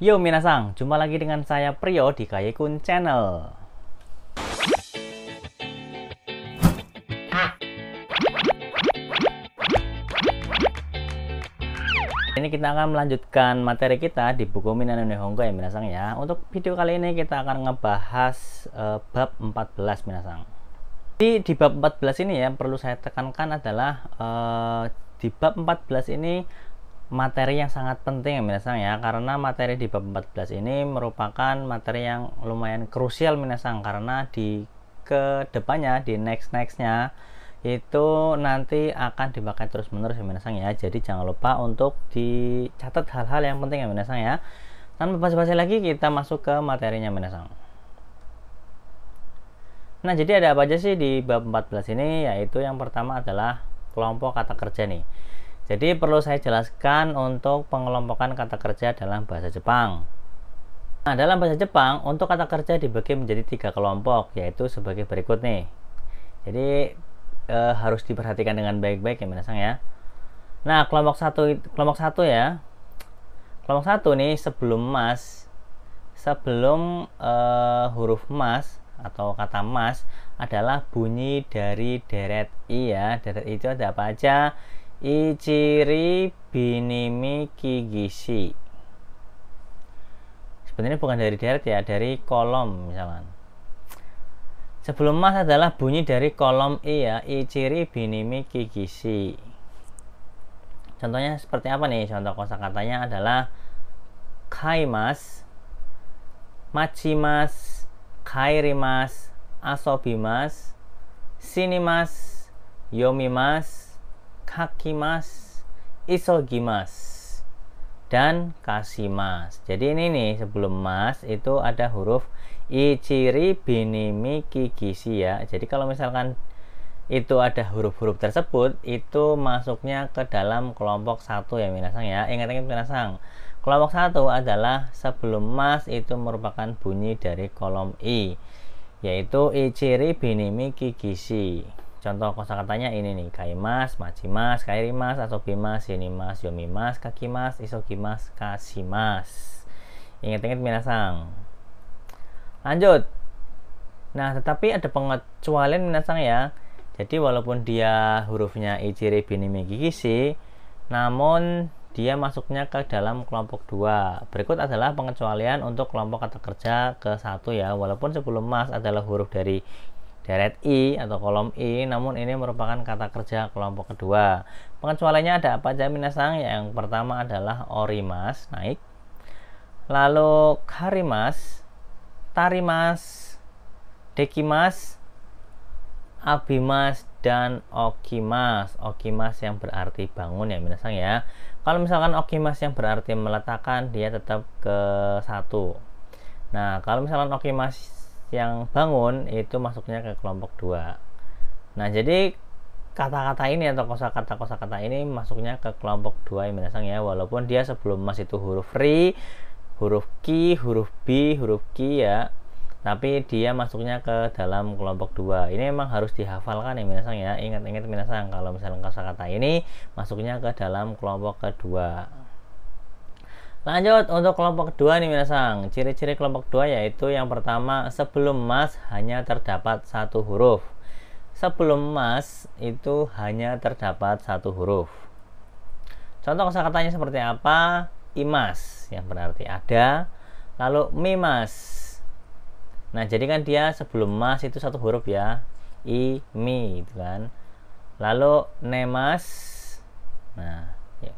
Yo minasang, jumpa lagi dengan saya Priyo di Kayekun Channel. Ini kita akan melanjutkan materi kita di buku Minano Nihongo ya minasang ya. Untuk video kali ini kita akan ngebahas bab 14 minasang. Di bab 14 ini ya perlu saya tekankan adalah di bab 14 ini materi yang sangat penting ya minasang ya, karena materi di bab 14 ini merupakan materi yang lumayan krusial minasang, karena di kedepannya di nextnya itu nanti akan dipakai terus menerus ya minasang ya. Jadi jangan lupa untuk dicatat hal-hal yang penting ya minasang ya. Tanpa basa-basi lagi kita masuk ke materinya minasang. Nah, jadi ada apa aja sih di bab 14 ini? Yaitu yang pertama adalah kelompok kata kerja nih. Jadi perlu saya jelaskan untuk pengelompokan kata kerja dalam bahasa Jepang. Nah, dalam bahasa Jepang untuk kata kerja dibagi menjadi 3 kelompok, yaitu sebagai berikut nih. Jadi harus diperhatikan dengan baik-baik ya minasang ya. Nah, kelompok satu ya. Kelompok 1 nih sebelum huruf mas atau kata mas adalah bunyi dari deret i ya. Deret i itu ada apa aja? Ichiri binimi kigishi. Sebenarnya bukan dari deret ya, dari kolom misalkan. Sebelum mas adalah bunyi dari kolom i ya, ichiri binimi kigishi. Contohnya seperti apa nih? Contoh kosakatanya adalah kaimas, machimas, kairimas, asobimas, shinimas, yomimas, kakimas, isogimas, dan kasimas. Jadi ini nih sebelum mas itu ada huruf ichiri binimi kigishi ya. Jadi kalau misalkan itu ada huruf-huruf tersebut itu masuknya ke dalam kelompok 1 ya minasang ya. Ingat-ingat minasang, kelompok 1 adalah sebelum mas itu merupakan bunyi dari kolom i, yaitu ichiri binimi kigishi. Contoh kosakatanya ini nih, kaimas, machimas, kairimas, asobimas, shinimas, yomimas, kakimas, isogimas, kasimas. Ingat-ingat minasang. Lanjut. Nah, tetapi ada pengecualian minasang ya. Jadi walaupun dia hurufnya ichiri binimi kigishi, namun dia masuknya ke dalam kelompok 2. Berikut adalah pengecualian untuk kelompok kata kerja ke 1 ya. Walaupun sebelum mas adalah huruf dari deret i atau kolom i, namun ini merupakan kata kerja kelompok kedua. Pengecualiannya ada apa aja minasang? Yang pertama adalah orimas, naik. Lalu karimas, tarimas, dekimas, abimas, dan okimas. Okimas yang berarti bangun ya minasang ya. Kalau misalkan okimas yang berarti meletakkan, dia tetap ke 1. Nah, kalau misalkan okimas yang bangun itu masuknya ke kelompok 2. Nah, jadi kata-kata ini atau kosakata ini masuknya ke kelompok 2 ya minasang ya. Walaupun dia sebelum mas itu huruf ri, huruf ki, huruf bi, huruf ki ya, tapi dia masuknya ke dalam kelompok 2. Ini memang harus dihafalkan ya minasang ya. Ingat-ingat minasang, kalau misalnya kosakata ini masuknya ke dalam kelompok kedua. Lanjut untuk kelompok kedua nih minasang. Ciri-ciri kelompok 2 yaitu yang pertama, sebelum mas hanya terdapat 1 huruf. Sebelum mas itu hanya terdapat 1 huruf. Contoh kosakatanya seperti apa? Imas yang berarti ada. Lalu mimas. Nah, jadi kan dia sebelum mas itu 1 huruf ya. I, mi gitu kan. Lalu nemas. Nah, ya.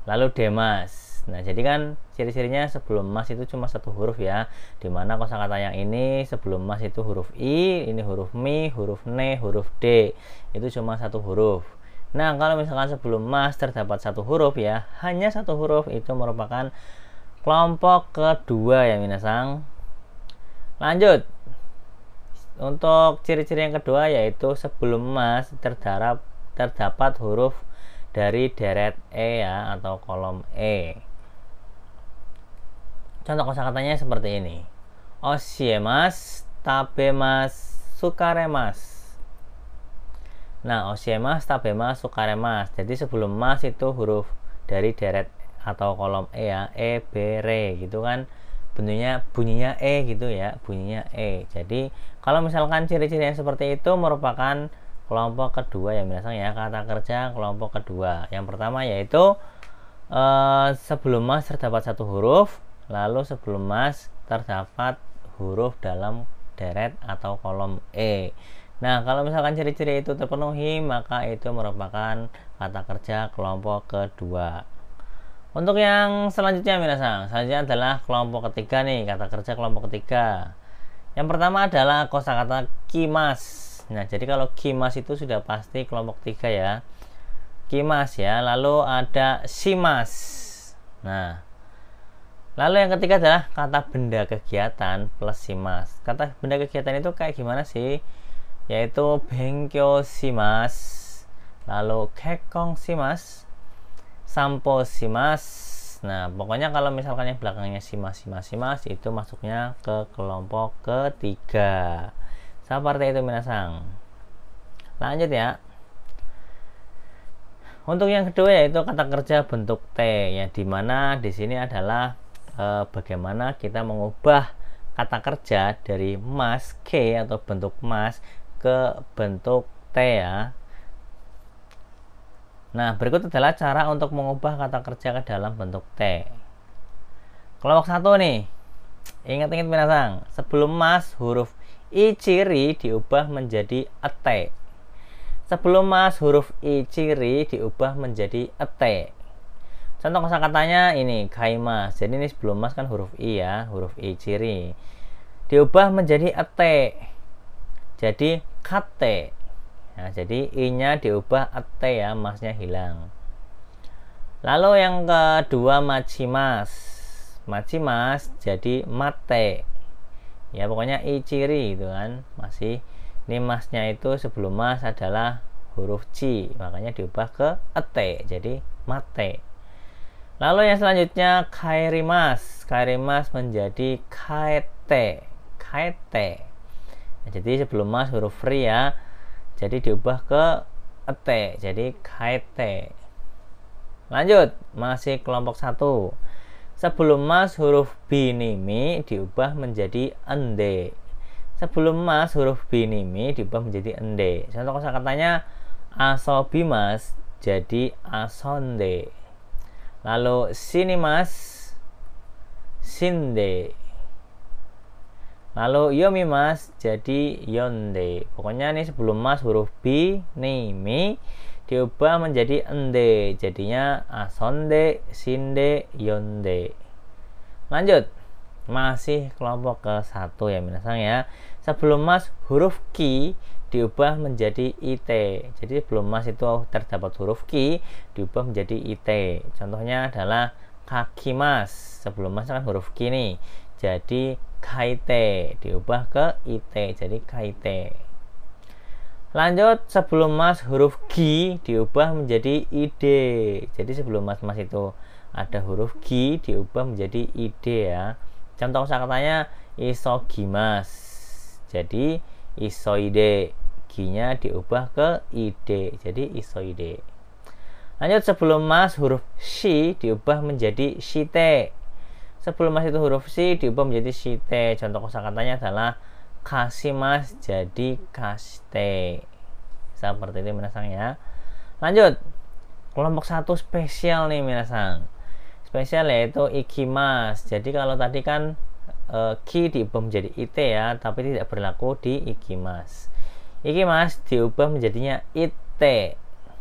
Lalu demas. Nah, jadi kan ciri-cirinya sebelum mas itu cuma 1 huruf ya. Dimana kosakata yang ini sebelum mas itu huruf i, ini huruf mi, huruf ne, huruf d. Itu cuma 1 huruf. Nah, kalau misalkan sebelum mas terdapat 1 huruf ya, hanya 1 huruf, itu merupakan kelompok kedua ya minasang. Lanjut. Untuk ciri-ciri yang kedua yaitu sebelum mas terdapat huruf dari deret e ya atau kolom e. Contoh kosakatanya seperti ini. Oshiemas, tabemas, sukaremas. Nah, oshiemas, tabemas, sukaremas. Jadi sebelum mas itu huruf dari deret atau kolom E ya, E, B, R gitu kan, bunyinya E gitu ya, bunyinya E. Jadi kalau misalkan ciri-ciri yang seperti itu merupakan kelompok kedua ya misalnya ya, kata kerja kelompok kedua. Yang pertama yaitu sebelum mas terdapat satu huruf, lalu sebelum mas terdapat huruf dalam deret atau kolom E. Nah, kalau misalkan ciri-ciri itu terpenuhi, maka itu merupakan kata kerja kelompok kedua. Untuk yang selanjutnya minasan, selanjutnya adalah kelompok ketiga nih, kata kerja kelompok ketiga. Yang pertama adalah kosakata kimas. Nah, jadi kalau kimas itu sudah pasti kelompok tiga ya. Kimas ya, lalu ada simas. Nah, lalu yang ketiga adalah kata benda kegiatan plus simas. Kata benda kegiatan itu kayak gimana sih? Yaitu benkyo shimas, lalu kekong shimas, sampo shimas. Nah, pokoknya kalau misalkan yang belakangnya shimas itu masuknya ke kelompok ketiga. Seperti itu minasang. Lanjut ya. Untuk yang kedua yaitu kata kerja bentuk T, yang dimana di sini adalah bagaimana kita mengubah kata kerja dari mas K atau bentuk mas ke bentuk T ya. Nah, berikut adalah cara untuk mengubah kata kerja ke dalam bentuk T. Kelompok 1 nih. Ingat-ingat minasang, sebelum mas huruf I ciri diubah menjadi ete. Sebelum mas huruf I ciri diubah menjadi ete. Contoh kosakatanya ini kaimas. Jadi ini sebelum mas kan huruf I ya, huruf I ciri. Diubah menjadi ete. Jadi kate. Nah, jadi I-nya diubah ete ya, masnya hilang. Lalu yang kedua machimas. Machimas jadi mate. Ya pokoknya I ciri gitu kan. Masih ini masnya itu sebelum mas adalah huruf C, makanya diubah ke ete jadi mate. Lalu yang selanjutnya kairimas. Kairimas menjadi kaete. Kaete. Nah, jadi sebelum mas huruf ri ya, jadi diubah ke ete jadi kaete. Lanjut, masih kelompok 1. Sebelum mas huruf binimi diubah menjadi ende. Sebelum mas huruf binimi diubah menjadi ende. Contoh kosakatanya asobimas jadi asonde. Lalu sinimas sinde. Lalu yomimas jadi yonde. Pokoknya nih sebelum mas huruf binimi diubah menjadi ende, jadinya asonde, sinde, yonde. Lanjut, masih kelompok ke-1 ya minasang ya. Sebelum mas huruf ki diubah menjadi it. Jadi sebelum mas itu terdapat huruf ki diubah menjadi it. Contohnya adalah kakimas. Sebelum mas kan huruf ki nih, jadi kaite, diubah ke it jadi kaite. Lanjut, sebelum mas huruf G diubah menjadi ide. Jadi sebelum mas itu ada huruf G diubah menjadi ide ya. Contoh kosakatanya isogimas. Jadi isoide. G-nya diubah ke ide. Jadi isoide. Lanjut, sebelum mas huruf shi diubah menjadi shite. Sebelum mas itu huruf shi diubah menjadi shite. Contoh kosakatanya adalah kasimas jadi kaste. Seperti itu minasang ya. Lanjut, kelompok 1 spesial nih minasang. Spesial yaitu ikimas. Jadi kalau tadi kan ki diubah menjadi ite ya, tapi tidak berlaku di ikimas. Ikimas diubah menjadinya ite.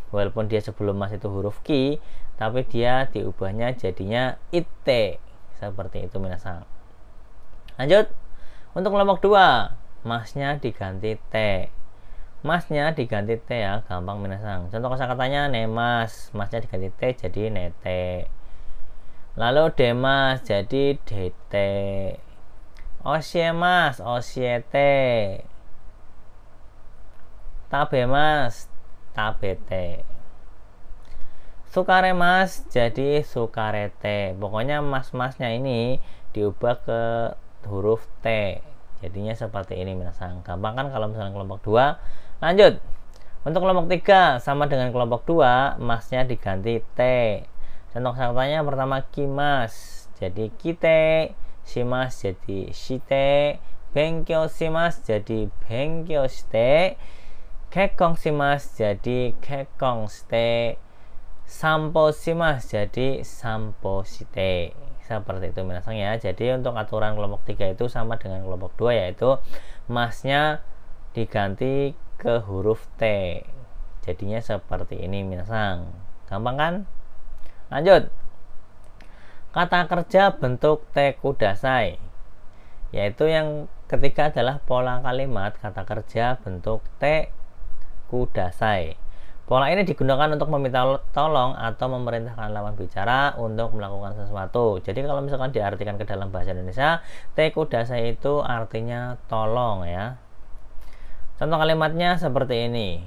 Walaupun dia sebelum mas itu huruf ki, tapi dia diubahnya jadinya ite. Seperti itu minasang. Lanjut, untuk kelompok 2, masnya diganti T. Masnya diganti T ya, gampang minasang. Contoh kosakatanya nemas, masnya diganti T jadi nete. Lalu demas jadi dete. Osiemas, osiete. Tabemas, tabete. Sukaremas jadi sukarete. Pokoknya mas-masnya ini diubah ke huruf T. Jadinya seperti ini minasang. Gampang kan kalau misalnya kelompok 2. Lanjut. Untuk kelompok 3 sama dengan kelompok 2, masnya diganti T. Contoh kosakatanya pertama kimas jadi kite, shimas jadi shite, benkyou shimasu jadi benkyou shite, kekkong shimasu jadi kekkong shite, sampo shimasu jadi sampo shite. Seperti itu minasang ya. Jadi untuk aturan kelompok 3 itu sama dengan kelompok 2, yaitu masnya diganti ke huruf T. Jadinya seperti ini minasang. Gampang kan? Lanjut. Kata kerja bentuk te kudasai, yaitu yang ketiga adalah pola kalimat kata kerja bentuk te kudasai. Pola ini digunakan untuk meminta tolong atau memerintahkan lawan bicara untuk melakukan sesuatu. Jadi kalau misalkan diartikan ke dalam bahasa Indonesia, te kudasai itu artinya tolong ya. Contoh kalimatnya seperti ini.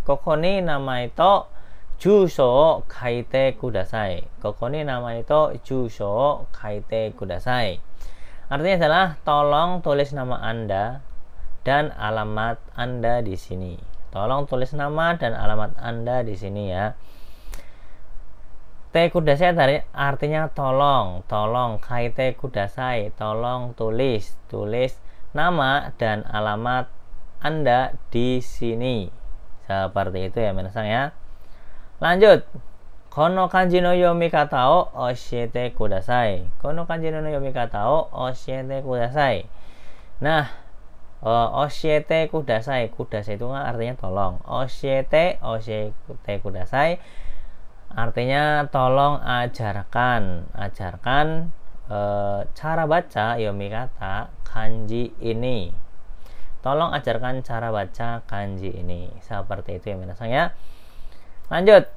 Kokoni nama itu juso kaite kudasai. Kokoni nama itu juso kaite kudasai. Artinya adalah tolong tulis nama Anda dan alamat Anda di sini. Tolong tulis nama dan alamat Anda di sini ya. Te kudasai artinya tolong, kaite kudasai, tolong tulis nama dan alamat Anda di sini. Seperti itu ya minasang ya. Lanjut. Kono kanji no yomikata o oshiete kudasai. Kono kanji no yomikata o oshiete kudasai. Nah, oshiete kudasai. Kudasai itu artinya tolong. Oshiete kudasai artinya tolong ajarkan. Ajarkan cara baca yomikata kanji ini. Tolong ajarkan cara baca kanji ini. Seperti itu ya minasang ya. Lanjut.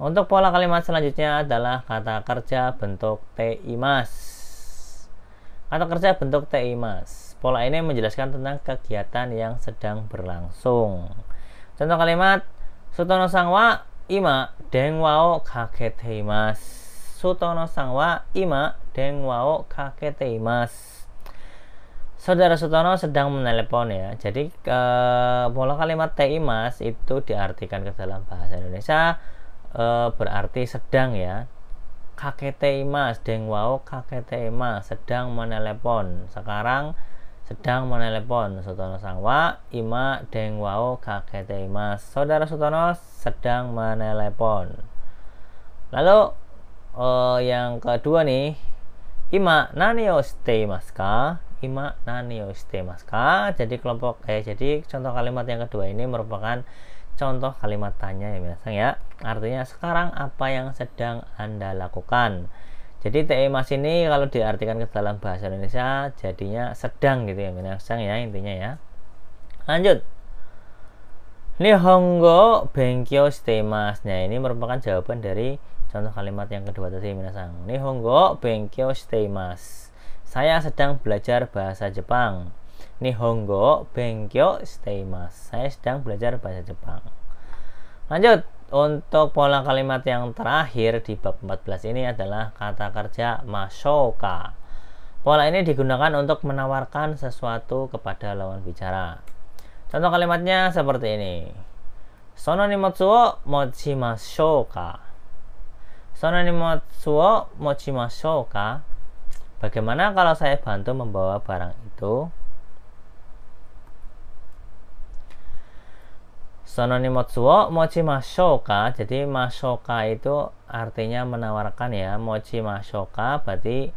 Untuk pola kalimat selanjutnya adalah kata kerja bentuk teimas. Kata kerja bentuk teimas. Pola ini menjelaskan tentang kegiatan yang sedang berlangsung. Contoh kalimat Sutono sang wa ima denwa o kaketeimasu. Sutono sang wa ima denwa o kaketeimasu. Saudara Sutono sedang menelepon ya. Jadi pola kalimat teimas itu diartikan ke dalam bahasa Indonesia berarti sedang ya. Kaketeimas, denwao kaketeimas, sedang menelepon. Sekarang sedang menelepon. Sutono sangwa ima denwao kaketeimas. Saudara Sutono sedang menelepon. Lalu yang kedua nih, ima nani o shiteimasu ka? Ima nani o shiteimasu ka? Jadi jadi contoh kalimat yang kedua ini merupakan contoh kalimat tanya ya minasang ya. Artinya sekarang apa yang sedang Anda lakukan. Jadi teimas ini kalau diartikan ke dalam bahasa Indonesia jadinya sedang gitu ya minasang ya, intinya ya. Lanjut. Nihongo benkyou shiteimasu. Nah, ini merupakan jawaban dari contoh kalimat yang kedua tadi minasang. Nihongo benkyou shiteimasu. Saya sedang belajar bahasa Jepang. Nihongo benkyou shiteimasu. Saya sedang belajar bahasa Jepang. Lanjut. Untuk pola kalimat yang terakhir di bab 14 ini adalah kata kerja mashoka. Pola ini digunakan untuk menawarkan sesuatu kepada lawan bicara. Contoh kalimatnya seperti ini. Sono nimotsu wo mochimashou ka? Sono nimotsu wo mochimashou ka? Bagaimana kalau saya bantu membawa barang itu? Sono nimotsu wo mochimashou ka? Jadi mashoka itu artinya menawarkan ya. Mochimashou ka berarti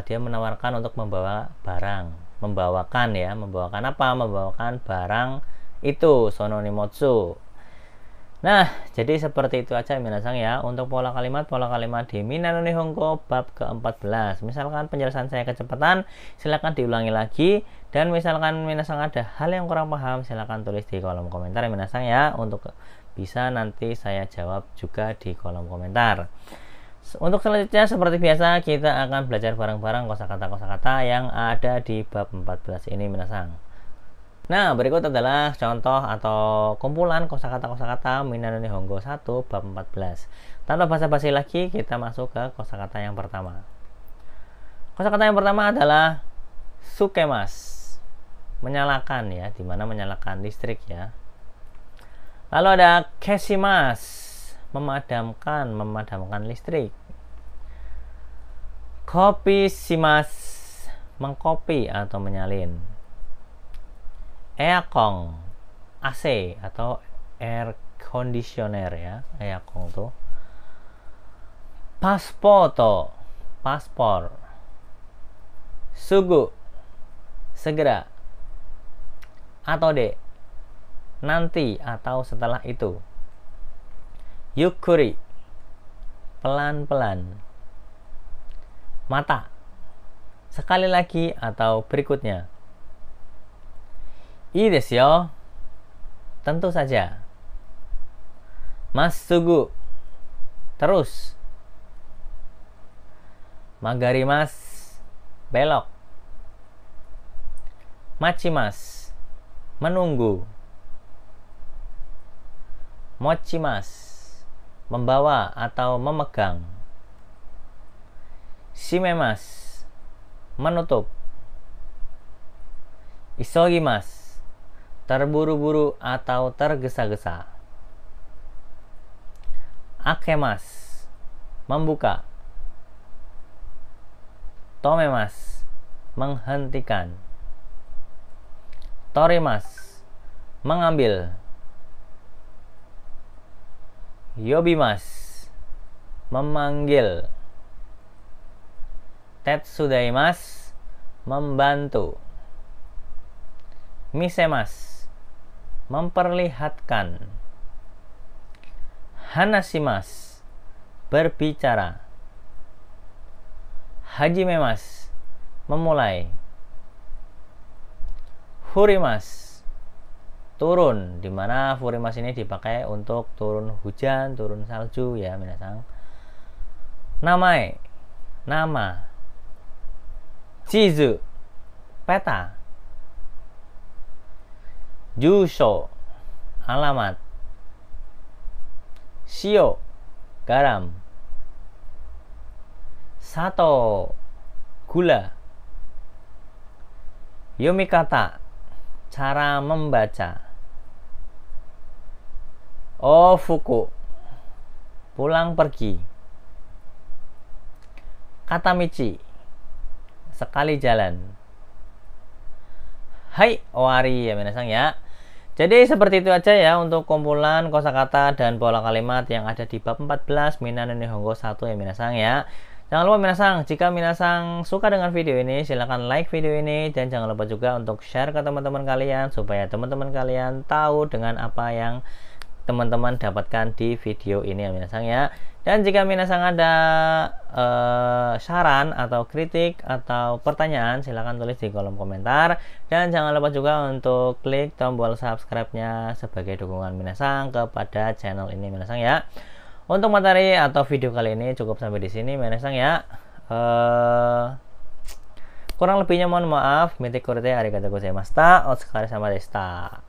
dia menawarkan untuk membawa barang. Membawakan ya. Membawakan apa? Membawakan barang itu. Sono nimotsu. Nah, jadi seperti itu aja minasang ya untuk pola kalimat di Minano Nihongo bab ke-14. Misalkan penjelasan saya kecepatan, silakan diulangi lagi. Dan misalkan minasang ada hal yang kurang paham, silakan tulis di kolom komentar ya minasang ya, untuk bisa nanti saya jawab juga di kolom komentar. Untuk selanjutnya seperti biasa kita akan belajar bareng-bareng kosakata-kosakata yang ada di bab 14 ini minasang. Nah, berikut adalah contoh atau kumpulan kosakata-kosakata Minano Nihongo 1 bab 14. Tanpa basa-basi lagi, kita masuk ke kosakata yang pertama. Kosakata yang pertama adalah sukemas. Menyalakan ya, dimana menyalakan listrik ya. Lalu ada keshimas. memadamkan listrik. Kopi simas, mengkopi atau menyalin. Eakong, AC atau air conditioner ya, eakong tuh. Pasporto, paspor. Sugu, segera. Atau de, nanti atau setelah itu. Yukuri, pelan-pelan. Mata, sekali lagi atau berikutnya. Ii desu yo, tentu saja. Massugu, terus. Magarimas, belok. Machimas, menunggu. Mochimas, membawa atau memegang. Shimemas, menutup. Isogimas, terburu-buru atau tergesa-gesa. Akemas, membuka. Tomemas, menghentikan. Torimas, mengambil. Yobimas, memanggil. Tetsudaimas, membantu. Misemas, memperlihatkan. Hanashimas, berbicara. Hajimemas, memulai. Furimas, turun, dimana furimas ini dipakai untuk turun hujan, turun salju ya minasang. Namae, nama. Chizu, peta. Jusho, alamat. Shio, garam. Sato, gula. Yomikata, cara membaca. Ofuku, pulang pergi. Katamichi, sekali jalan. Hai, owari ya minasang ya. Jadi seperti itu aja ya untuk kumpulan kosakata dan pola kalimat yang ada di bab 14 Minna no Nihongo 1 ya minasang ya. Jangan lupa minasang, jika minasang suka dengan video ini, silahkan like video ini. Dan jangan lupa juga untuk share ke teman-teman kalian, supaya teman-teman kalian tahu dengan apa yang teman-teman dapatkan di video ini ya minasang ya. Dan jika minasang ada saran atau kritik atau pertanyaan, silahkan tulis di kolom komentar. Dan jangan lupa juga untuk klik tombol subscribe-nya sebagai dukungan minasang kepada channel ini minasang ya. Untuk materi atau video kali ini cukup sampai di sini minasang ya. Kurang lebihnya mohon maaf. Mite korete arigatou gozaimashita. Otsukare sama deshita.